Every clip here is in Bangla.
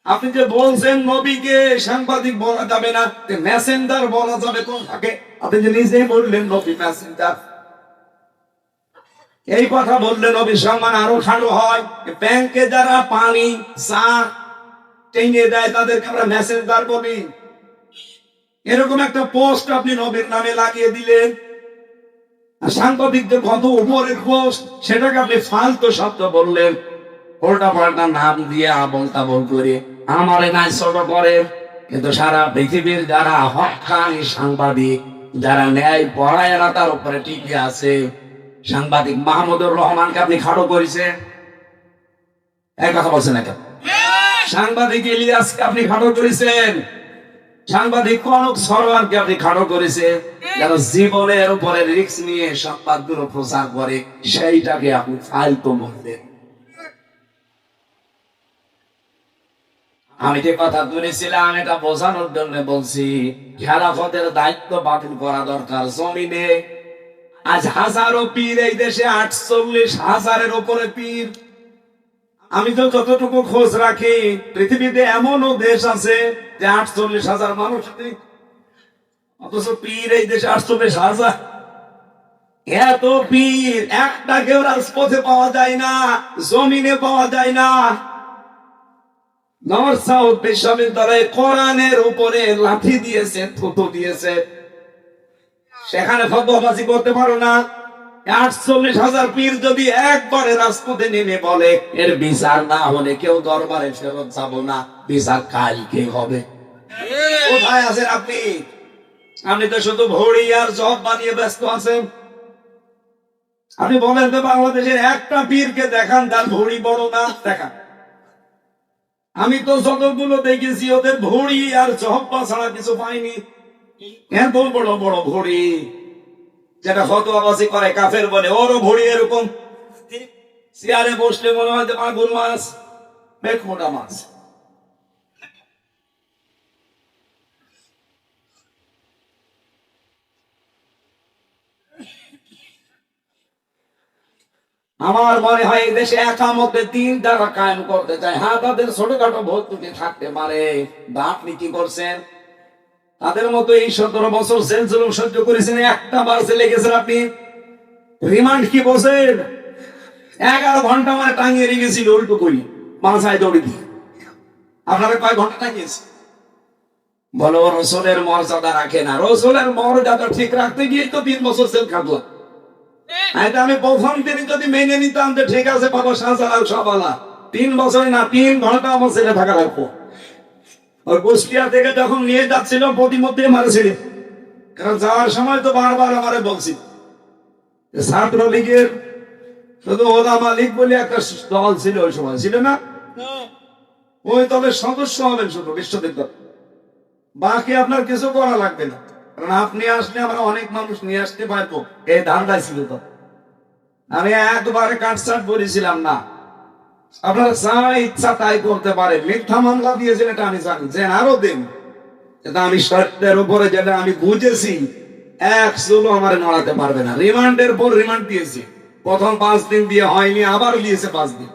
আপনি যে বলছেন নবীকে সাংবাদিক বলা যাবে না, মেসেঞ্জার বলা যাবে কোন থাকে? আপনি যে নিজেই বললেন নবী মেসেঞ্জার, এই কথা বললে নবীর সম্মান আরো খাটো হয়। ব্যাংকে যারা পানি চা টেনে দেয় তাদেরকে আমরা মেসেঞ্জার বলি। এরকম একটা পোস্ট আপনি নবীর নামে লাগিয়ে দিলেন। সাংবাদিকদের কত উপরের পোস্ট, সেটাকে আপনি ফালতু শব্দ বললেন, উল্টা পাল্টা নাম দিয়ে আবল তাবল করে আমারে নাই ছোট করে। কিন্তু সারা পৃথিবীর যারা হক্কানি সাংবাদিক, যারা ন্যায় পরায়ণা তার উপরে টিকে আছে, সাংবাদিক মাহমুদুর রহমানকে আপনি খাটো করেছেন। এক কথা বলছেন না কেন? সাংবাদিক ইলিয়াসকে আপনি খাটো করেছেন। সাংবাদিক কনক সরোয়ারকে আপনি খাটো করেছেন। যারা জীবনের উপরে রিস্ক নিয়ে সংবাদগুলো প্রচার করে, সেইটাকে আপনি ফালতু বললেন। আমি যে কথা তুলেছিলাম এটা বোঝানোর জন্য বলছি, খেলাফতের দায়িত্ব বাতিল করা দরকার জমিনে। আজ হাজারো পীর এই দেশে, 48,000-এর উপরে পীর। আমি তো যতটুকু খোঁজ রাখি, পৃথিবীতে এমনও দেশ আছে যে 48,000 মানুষ নেই, অথচ পীর এই দেশে 48,000। এত পীর, একটা কেউ রাজপথে পাওয়া যায় না, জমিনে পাওয়া যায় না। নর্থ সাউথ বিশ্ববিদ্যালয়ে কোরআনের উপরে লাঠি দিয়েছে, থুতু দিয়েছে, সেখানে ফতোয়াবাজি করতে পারো না। 48,000 পীর যদি একবারে রাজপথে নেমে বলে এর বিচার না হলে কেউ দরবারে ফেরত যাব না, বিচার কালকে হবে। কোথায় আছেন আপনি? আপনি তো শুধু ভড়ি আর জব বানিয়ে ব্যস্ত আছেন। আপনি বলেন তো বাংলাদেশের একটা পীরকে দেখান তার ভড়ি বড় না, দেখান। আমি তো যতগুলো দেখেছি ওদের ভড়ি আর জহ্বা ছাড়া কিছু পাইনি। এত বড় বড় ভড়ি, যেটা ফতোয়াবাজি করে কাফের বলে, ওরও ভড়ি এরকম, চেয়ারে বসলে মনে হয় মাগুর মাছ, বেশ মোটা মাছ। আমার মনে হয় এই দেশে একামতে দিন যারা কায়েম করতে চায়, হ্যাঁ তাদের ছোটখাটো ভর্তুকি থাকতে পারে, বা আপনি কি করছেন? তাদের মতো এই 17 বছর জেল জুলুম সহ্য করেছেন, একটা বার জেলে গেছেন আপনি। রিমান্ড কি বলছেন? 11 ঘন্টা মানে টাঙিয়ে রেখেছিল উল্টো করি, মাথায় দড়ি দিয়ে। আপনারা কয় ঘন্টা টাঙিয়েছে? বলো রসুলের মর্যাদা রাখে না। রসুলের মর্যাদা ঠিক রাখতে গিয়ে তো 3 বছর জেল খাটলাম। এটা আমি প্রথম দিন যদি মেনে নিতাম যে ঠিক আছে বাবা শাহজালাল সবালা, 3 বছর না 3 ঘন্টা আমার ছেলে থাকা লাগবো। ওই কুষ্টিয়া থেকে যখন নিয়ে যাচ্ছিল প্রতিমধ্যে মারেছিল, কারণ যাওয়ার সময় তো বারবার আমারে বলছি ছাত্রলীগের শুধু ওলামা লীগ বলে একটা দল ছিল, ওই সময় ছিল না, ওই দলের সদস্য হবেন শুধু বিশ্ববিদ্যালয়, বাকি আপনার কিছু করা লাগবে না, কারণ আপনি আসলে আমরা অনেক মানুষ নিয়ে আসতে পারবো, এই ধারণা ছিল। তো আমি একবারে কাটছাট বলেছিলাম না, আপনারা যা ইচ্ছা তাই করতে পারে। মিথ্যা মামলা দিয়েছেন এটা আমি জানি, যে আরো দিন, কিন্তু আমি সত্যের উপরে যেটা আমি বুঝেছি, এক চুলো আমার নড়াতে পারবে না। রিমান্ডের পর রিমান্ড দিয়েছি, প্রথম 5 দিন দিয়ে হয়নি, আবার দিয়েছে 5 দিন।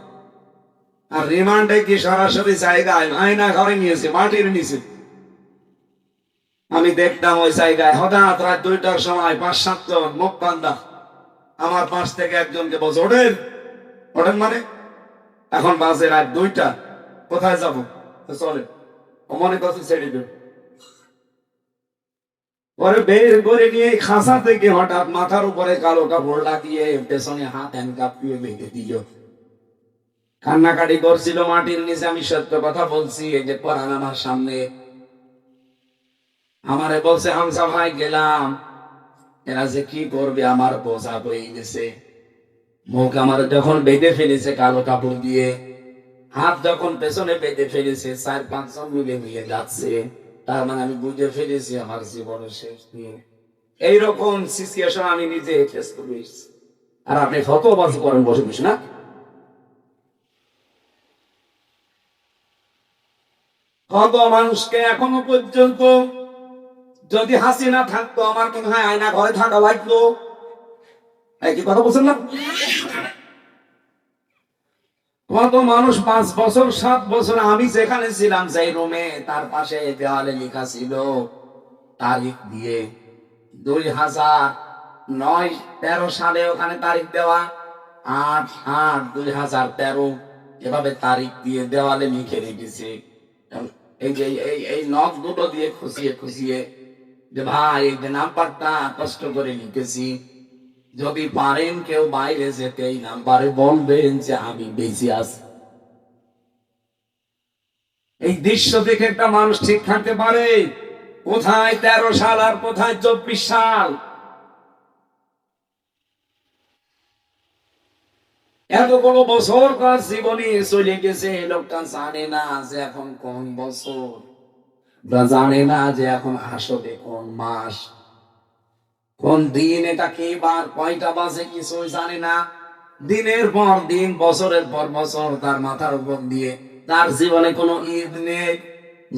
আর রিমান্ডে কি সরাসরি জায়গায় আয়না ঘরে নিয়েছে, মাটির নিচে। আমি দেখতাম ওই জায়গায় হঠাৎ রাত 2টার সময় 5-7 জন মুখ বান্ধা আমার পাশ থেকে একজনকে বলছে ওঠেন। ওঠেন মানে এখন বাজে রাত 2টা, কোথায় যাবো? চলেন। ও মনে করছে ছেড়ে দেব, পরে বের করে নিয়ে খাঁচা থেকে হঠাৎ মাথার উপরে কালো কাপড় লাগিয়ে পেছনে হাত হ্যান্ডকাপ দিয়ে বেঁধে দিল। কান্নাকাটি করছিল মাটির নিচে। আমি সত্য কথা বলছি, এই যে পরান আমার সামনে, আমারে বলছে হামজা ভাই গেলাম, এরা যে কি করবে আমার বোঝা হয়ে গেছে। মুখ আমার যখন বেঁধে ফেলেছে কালো কাপড় দিয়ে, হাত যখন পেছনে বেঁধে ফেলেছে, 4-5 জন মিলে মিলে যাচ্ছে, তার মানে আমি বুঝে ফেলেছি আমার জীবনের শেষ দিন। এইরকম সিচুয়েশন আমি নিজে ফেস করে এসেছি। আর আপনি ফতোয়াবাজি করেন বসে বসে না? কত মানুষকে এখনো পর্যন্ত, যদি হাসিনা থাকতো আমার মনে হয় আয়না ঘরে থাকা লাগতো। একই কথা বলছেন না? কত মানুষ 5 বছর 7 বছর, আমি যেখানে ছিলাম সেই রুমে, তার পাশে দেওয়ালে লেখা ছিল তারিখ দিয়ে 2009-13 সালে ওখানে তারিখ দেওয়া, 8-8-2013 এভাবে তারিখ দিয়ে দেওয়ালে লিখে রেখেছে। এই যে এই নখ দুটো দিয়ে খুশিয়ে খুশিয়ে যে ভাই এই যে নাম্বারটা কষ্ট করে লিখেছি, যদি পারেন কেউ বাইরে যেতে এই নাম্বারে বলবেন যে আমি বেঁচে আছি। এই দৃশ্য দেখে একটা মানুষ ঠিক থাকতে পারে? কোথায় 13 সাল আর কোথায় 24 সাল? এতগুলো বছর তার জীবনে চলে গেছে, লোকটা জানে না যে এখন কোন বছর, জানে না যে এখন আসলে কোন মাস, কোন দিন, এটা কি বার, কয়টা বাজে, কিছুই জানে না। দিনের পর দিন, বছরের পর বছর তার মাথার উপর দিয়ে, তার জীবনে কোনো ঈদ নেই,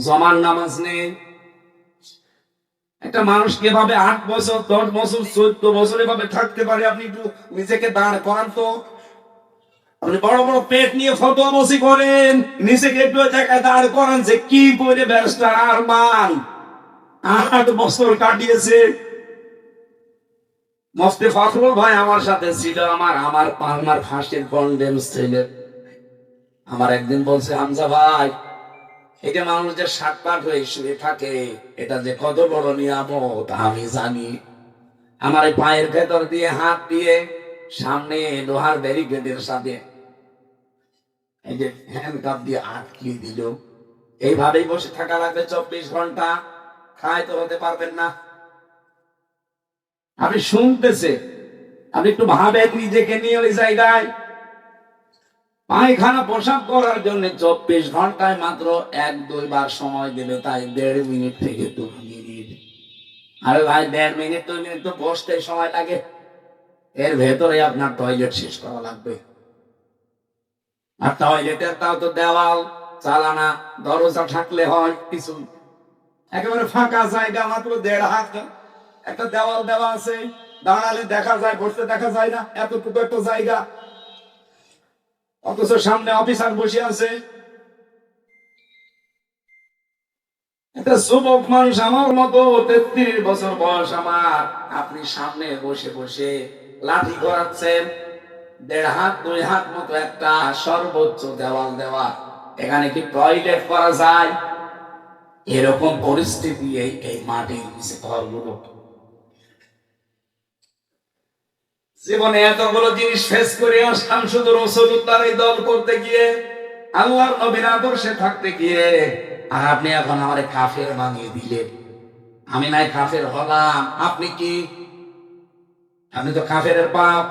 জমার নামাজ নেই। একটা মানুষ কিভাবে 8 বছর 10 বছর 14 বছর এভাবে থাকতে পারে? আপনি একটু নিজেকে দাঁড় করান তো। আপনি বড় বড় পেট নিয়ে ফটোবসি করেন, নিজেকে একটু জায়গায় দাঁড় করান যে কি করে ব্যারিস্টার আরমান 8 বছর কাটিয়েছে। মুফতি ফখরুল ভাই আমার সাথে ছিল, আমার ফাঁসির কন্ডেন্স ছিল। আমার একদিন বলছে, হামজা ভাই, এই যে মানুষ যে সাতপাট হয়ে শুয়ে থাকে, এটা যে কত বড় নিয়ামত আমি জানি। আমার এই পায়ের ভেতর দিয়ে হাত দিয়ে সামনে লোহার ব্যারিকেডের সাথে এই যে হ্যান্ডকাপ দিয়ে আটকিয়ে দিল। এইভাবেই বসে থাকা লাগবে 24 ঘন্টা, খায় তো হতে পারবেন না। আপনি শুনতেছে, আপনি একটু ভাবেন নিজেকে নিয়ে ওই জায়গায়। পায়খানা প্রসাব করার জন্য 24 ঘন্টায় মাত্র 1-2 বার সময় দেবে, তাই 1.5 মিনিট থেকে 2 মিনিট। আরে ভাই 1.5 মিনিট 2 মিনিট তো বসতে সময় লাগে, এর ভেতরে আপনার টয়লেট শেষ করা লাগবে। আর টয়লেটের তাও তো দেওয়াল চালানা, দরজা থাকলে হয় কিছু, একেবারে ফাঁকা জায়গা, মাত্র 1.5 হাত একটা দেওয়াল দেওয়া আছে, দাঁড়ালে দেখা যায়, বসতে দেখা যায় না, এতটুকু একটা জায়গা। অথচ সামনে অফিসার বসে আছে। একটা যুবক মানুষ আমার মতো 33 বছর বয়স আমার, আপনি সামনে বসে বসে লাঠি করাচ্ছেন, 1.5 হাত 2 হাত মতো একটা সর্বোচ্চ দেওয়াল দেওয়া, এখানে কি টয়লেট করা যায়? এরকম পরিস্থিতি এই মাটির নিচে ঘরগুলো। জীবনে এতগুলো জিনিস ফেস করে আসলাম শুধু রাসূলুল্লাহর এই দল করতে গিয়ে, আল্লাহর নবীর আদর্শে থাকতে গিয়ে, আর আপনি এখন আমারে কাফের বানিয়ে দিলেন। আমি নাই কাফের হলাম, আপনি কি? আপনি তো কাফেরের বাপ।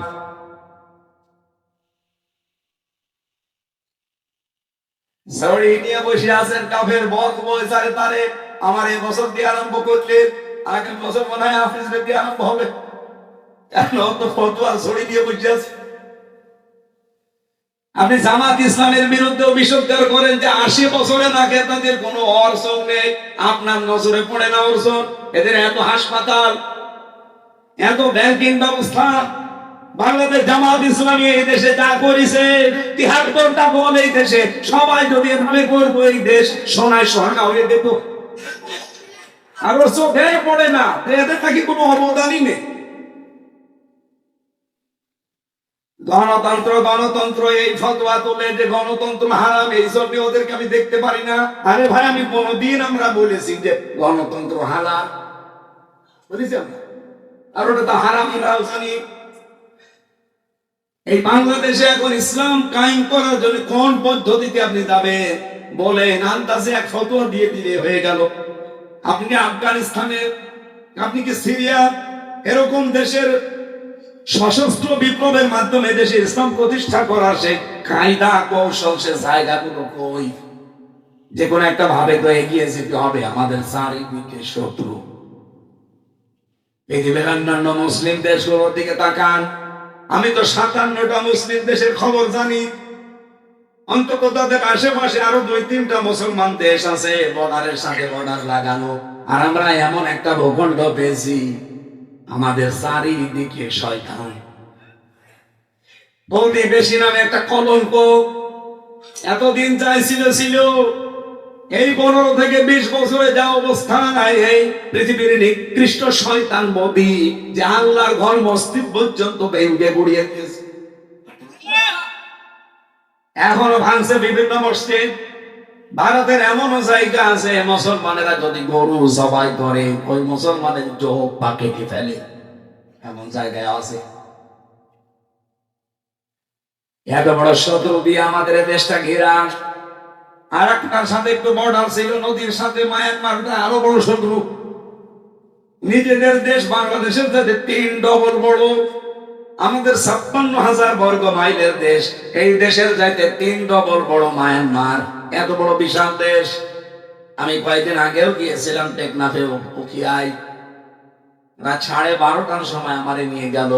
জড়ি নিয়ে বসে আছেন, কাফের বক বয়সারে তারে আমার এই বছর দিয়ে আরম্ভ করলেন, আগামী বছর মনে হয় হাফিজদের দিয়ে আরম্ভ হবে। কেন তো ফতোয়া জড়ি দিয়ে বসে আছে। আপনি জামাত ইসলামের বিরুদ্ধে অভিযোগ করেন যে 80 বছরে নাকি তাদের কোনো অর্জন নেই, আপনার নজরে পড়ে না অর্জন? এদের এত হাসপাতাল, এত ব্যাংকিং ব্যবস্থা, বাংলাদেশ জামাত ইসলামী এই দেশে যা করেছে, 73টা বল এই দেশে, সবাই যদি এভাবে করবো এই দেশ সোনায় সোহাগা হয়ে যেত। আর ওর চোখে পড়ে না, এদের নাকি কোনো অবদানই নেই। গণতন্ত্র গণতন্ত্র এই ফতোয়া তোলে যে গণতন্ত্র হারাম, এই জন্য ওদেরকে আমি দেখতে পারি না। আরে ভাই, আমি কোনদিন আমরা বলেছি যে গণতন্ত্র হালাল বলেছি আমরা? আর ওটা তো হারাম আমরাও জানি। এই বাংলাদেশে এখন ইসলাম কায়েম করার জন্য কোন পদ্ধতিতে আপনি যাবেন বলেন? আন্দাজে এক ফতোয়া দিয়ে দিলে হয়ে গেল। আপনি কি আফগানিস্তানের, আপনি কি সিরিয়া, এরকম দেশের সশস্ত্র বিপ্লবের মাধ্যমে দেশে ইসলাম প্রতিষ্ঠা করার সে কায়দা কৌশল, সে জায়গাগুলো কই? যে কোনো একটা ভাবে তো এগিয়ে যেতে হবে। আমাদের চারিদিকে শত্রু। পৃথিবীর অন্যান্য মুসলিম দেশগুলোর দিকে তাকান, আমি তো 57টা মুসলিম দেশের খবর জানি। অন্তত তাদের আশেপাশে আরো 2-3টা মুসলমান দেশ আছে, বর্ডারের সাথে বর্ডার লাগানো। আর আমরা এমন একটা ভূখণ্ড পেয়েছি, আমাদের চারিদিকে শয়তান। বৌদি বেশি নামে একটা কলঙ্ক, এতদিন চাইছিল ছিল এই 15 থেকে 20 বছরে যা অবস্থা নাই, এই পৃথিবীর নিকৃষ্ট শয়তান মোদি যে আল্লাহর ঘর মসজিদ পর্যন্ত ভেঙে গুড়িয়ে দিয়েছে। এখনো ভাঙছে বিভিন্ন মসজিদ। ভারতের এমনও জায়গা আছে মুসলমানেরা যদি গরু জবাই করে ওই মুসলমানের চোখ পা কেটে ফেলে, এমন জায়গায় আছে। এত বড় শত্রু দিয়ে আমাদের দেশটা ঘেরা। আর একটার সাথে একটু বর্ডার ছিল, নদীর সাথে মায়ানমারটা আরো বড় শত্রু। নিজেদের দেশ বাংলাদেশের সাথে 3 ডবল বড়। আমাদের 56,000 বর্গ মাইলের দেশ, এই দেশের চাইতে 3 ডবল বড় মায়ানমার। এত বড় বিশাল দেশ। আমি কয়েকদিন আগেও গিয়েছিলাম টেকনাফে, উখিয়ায়। রাত 12:30টার সময় আমারে নিয়ে গেল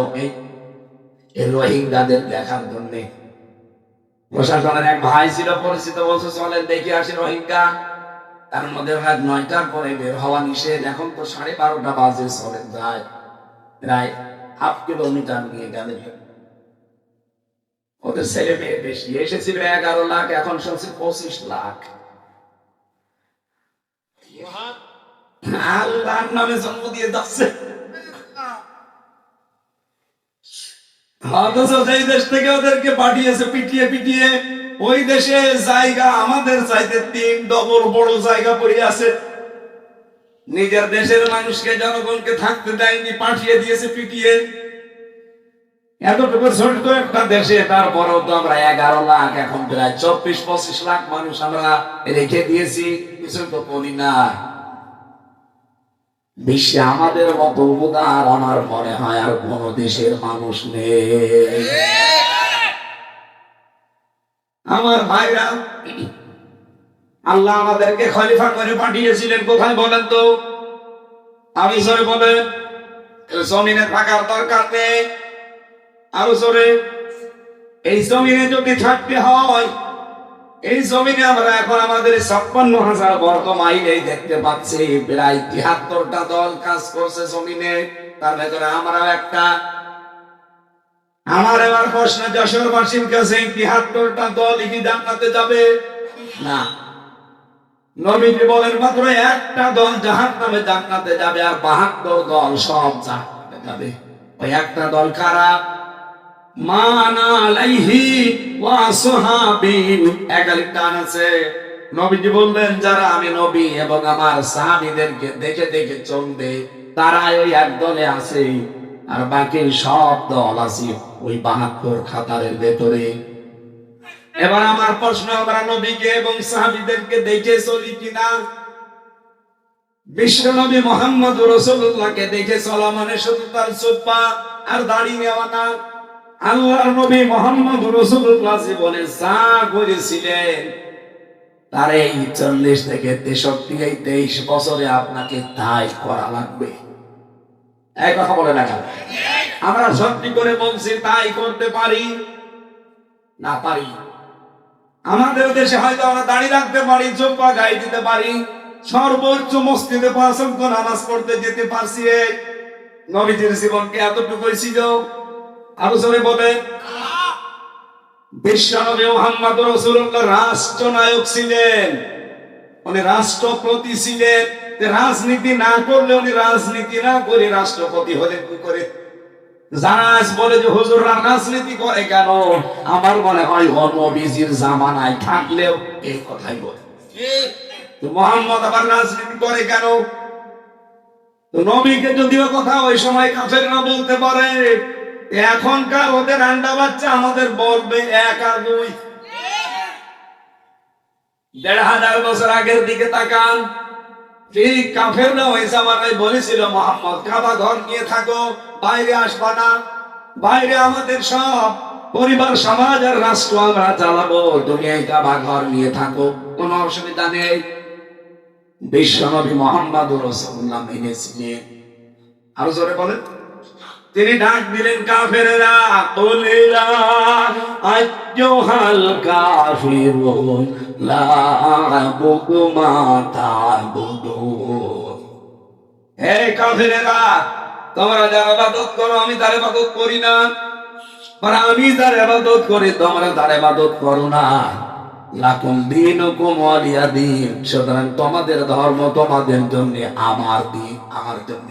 এই রোহিঙ্গাদের দেখার জন্য। প্রশাসনের এক ভাই ছিল পরিচিত, বলছে চলেন দেখে আসি রোহিঙ্গা। তার মধ্যে রাত 9টার পরে বের হওয়া নিষেধ। এখন তো 12:30 বাজে, চলেন যায় প্রায় 1/2 কিলোমিটার নিয়ে গেলে। ওদের ছেলে মেয়ে বেশি, এসেছিল 11 লাখ, এখন শুনছি 25 লাখ। আল্লাহর নামে জন্ম দিয়ে যাচ্ছে। অথচ সেই দেশ থেকে ওদেরকে পাঠিয়েছে পিটিয়ে পিটিয়ে। ওই দেশে জায়গা আমাদের চাইতে 3 ডবল বড় জায়গা পড়ে আছে। নিজের দেশের মানুষকে, জনগণকে থাকতে দেয়নি, পাঠিয়ে দিয়েছে পিটিয়ে। এতটুকু ছোট্ট একটা দেশে তারপরেও তো আমরা 11 লাখ, এখন প্রায় 24-25 লাখ মানুষ আমরা রেখে দিয়েছি। কিছু তো বলি না। বিশ্বে আমাদের মতো উদার আমার মনে হয় আর কোন দেশের মানুষ নেই। আমার ভাইরা, আল্লাহ আমাদেরকে খলিফা করে পাঠিয়েছিলেন কোথায় বলেন তো? আমি জোরে বলেন। জমিনে থাকার দরকার নেই। আরো জোরে। এই জমিনে যদি থাকতে হয়, এই জমিনে আমরা এখন আমাদের 56,000 বর্গ মাইল দেখতে পাচ্ছি। প্রায় 73টা দল কাজ করছে জমিনে, তার ভেতরে আমরাও একটা। আমার এবার প্রশ্ন যশোরবাসীর কাছে, 73টা দল কি জান্নাতে যাবে? না। নবীজি বলেন মাত্র একটা দল জাহান্নামে, জান্নাতে যাবে, আর 72 দল সব জাহান্নামে যাবে। ওই একটা দল কারা? মানা আলাইহি ওয়া সাহাবী। একালি টান আছে। নবীজি বললেন যারা আমি নবী এবং আমার সাহাবীদেরকে দেখে দেখে চলবে, তারাই ওই এক দলে আছে। আর বাকি সব দল আছে ওই 72 খাতারের ভেতরে। এবার আমার প্রশ্ন, আমরা নবীকে এবং সাহাবীদেরকে দেখে চলি কিনা? বিশ্ব নবী মুহাম্মদ রাসূলুল্লাহকে দেখে চলা মানে শুধু তার চোপ্পা আর দাড়ি নেওয়া না। আল্লাহর নবী মুহাম্মদ রাসূলুল্লাহ জীবনে যা করেছিলেন তার এই 40 থেকে 63 এই 23 বছরে আপনাকে তাই করা লাগবে। এই কথা বলে না কেন? আমরা সত্যি করে বলছি তাই করতে পারি না? পারি। আমাদের দেশে হয়তো আমরা দাড়ি রাখতে পারি, চোপ্পা গায়ে দিতে পারি, সর্বোচ্চ মসজিদে 5 ওয়াক্ত নামাজ পড়তে যেতে পারছি। নবীজির জীবনকে এতটুকুই ছিল। আরো জোরে বলে। বিশ্বনবী মুহাম্মদ রাসূলুল্লাহ রাষ্ট্রনায়ক ছিলেন, উনি রাষ্ট্রপতি ছিলেন। রাজনীতি না করলে, উনি রাজনীতি না করে রাষ্ট্রপতি হলেন কি করে? যারা বলে যে হুজুররা রাজনীতি করে কেন, আমার মনে হয় নবীজির জামানায় থাকলেও এই কথাই বলে। মুহাম্মদ আবার রাজনীতি করে কেন? নবীকে যদিও কথা ওই সময় কাফেররা বলতে পারে, এখনকার ওদের আন্ডা বাচ্চা আমাদের বলবে 1 আর 2। 1500 বছর আগের দিকে তাকান। ঠিক কাফেররা ওই জামানায় বলেছিল মুহাম্মদ কাবা ঘর নিয়ে থাকো, বাইরে আসবা না। বাইরে আমাদের সব পরিবার, সমাজ আর রাষ্ট্র আমরা চালাবো, দুনিয়ায় কাবা ঘর নিয়ে থাকো, কোনো অসুবিধা নেই। বিশ্বনবী মুহাম্মদ রাসূলুল্লাহ মেনেছিলেন। আরো জোরে বলেন। তিনি ডাক দিলেন কাফেরেরা, কুলিলা আইয়ুহাল কাফিরুন লা আ'বুদু মা তা'বুদুন। হে কাফেরেরা, তোমরা যার ইবাদত করো আমি তার ইবাদত করি না, আর আমি যার ইবাদত করি তোমরা তার ইবাদত করো না। লাকুম দীনুকুম ওয়ালিয়া দীন। সুতরাং তোমাদের ধর্ম তোমাদের জন্য, আমার দিন আমার জন্য।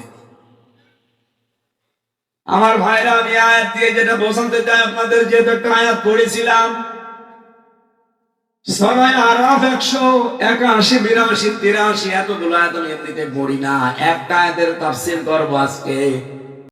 আমার ভাইরা, আমি আয়াত দিয়ে যেটা বোঝাতে চাই আপনাদের, যেহেতু একটা আয়াত পড়েছিলাম সূরা আরাফ 181, 82, 83, এতগুলো আয়াত আমি এমনিতে পড়ি না। একটা আয়াতের তাফসীর করব আজকে।